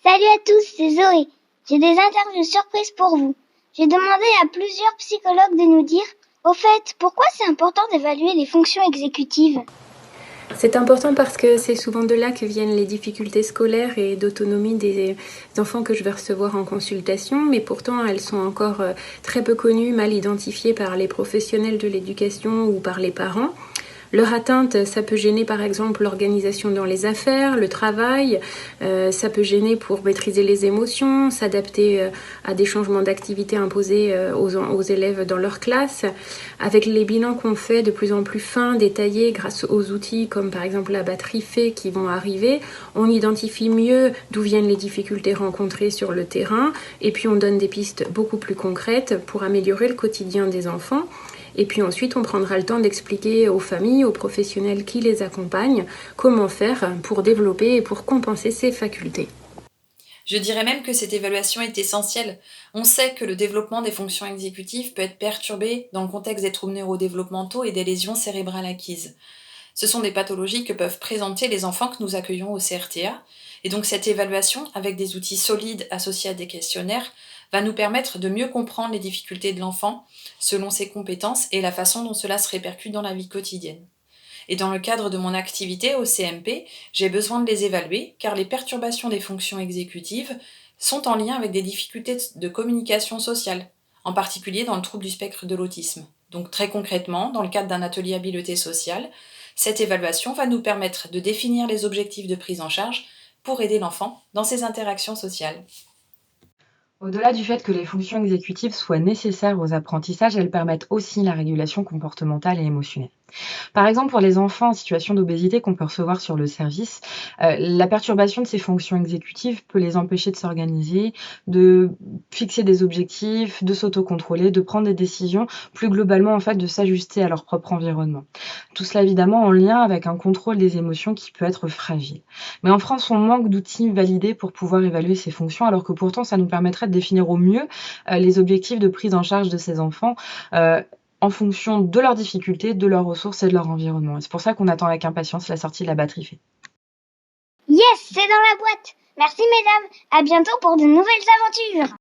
Salut à tous, c'est Zoé. J'ai des interviews surprises pour vous. J'ai demandé à plusieurs psychologues de nous dire, au fait, pourquoi c'est important d'évaluer les fonctions exécutives ? C'est important parce que c'est souvent de là que viennent les difficultés scolaires et d'autonomie des enfants que je vais recevoir en consultation, mais pourtant elles sont encore très peu connues, mal identifiées par les professionnels de l'éducation ou par les parents. Leur atteinte, ça peut gêner par exemple l'organisation dans les affaires, le travail, ça peut gêner pour maîtriser les émotions, s'adapter à des changements d'activité imposés aux élèves dans leur classe. Avec les bilans qu'on fait de plus en plus fins, détaillés grâce aux outils comme par exemple la batterie fait qui vont arriver, on identifie mieux d'où viennent les difficultés rencontrées sur le terrain et puis on donne des pistes beaucoup plus concrètes pour améliorer le quotidien des enfants. Et puis ensuite, on prendra le temps d'expliquer aux familles, aux professionnels qui les accompagnent, comment faire pour développer et pour compenser ces facultés. Je dirais même que cette évaluation est essentielle. On sait que le développement des fonctions exécutives peut être perturbé dans le contexte des troubles neurodéveloppementaux et des lésions cérébrales acquises. Ce sont des pathologies que peuvent présenter les enfants que nous accueillons au CRTA, et donc cette évaluation, avec des outils solides associés à des questionnaires, va nous permettre de mieux comprendre les difficultés de l'enfant selon ses compétences et la façon dont cela se répercute dans la vie quotidienne. Et dans le cadre de mon activité au CMP, j'ai besoin de les évaluer car les perturbations des fonctions exécutives sont en lien avec des difficultés de communication sociale, en particulier dans le trouble du spectre de l'autisme. Donc très concrètement, dans le cadre d'un atelier habileté sociale, cette évaluation va nous permettre de définir les objectifs de prise en charge pour aider l'enfant dans ses interactions sociales. Au-delà du fait que les fonctions exécutives soient nécessaires aux apprentissages, elles permettent aussi la régulation comportementale et émotionnelle. Par exemple, pour les enfants en situation d'obésité qu'on peut recevoir sur le service, la perturbation de ces fonctions exécutives peut les empêcher de s'organiser, de fixer des objectifs, de s'autocontrôler, de prendre des décisions, plus globalement en fait de s'ajuster à leur propre environnement. Tout cela évidemment en lien avec un contrôle des émotions qui peut être fragile. Mais en France, on manque d'outils validés pour pouvoir évaluer ces fonctions, alors que pourtant ça nous permettrait de définir au mieux les objectifs de prise en charge de ces enfants. En fonction de leurs difficultés, de leurs ressources et de leur environnement. Et c'est pour ça qu'on attend avec impatience la sortie de la batterie fait. Yes, c'est dans la boîte. Merci mesdames, à bientôt pour de nouvelles aventures.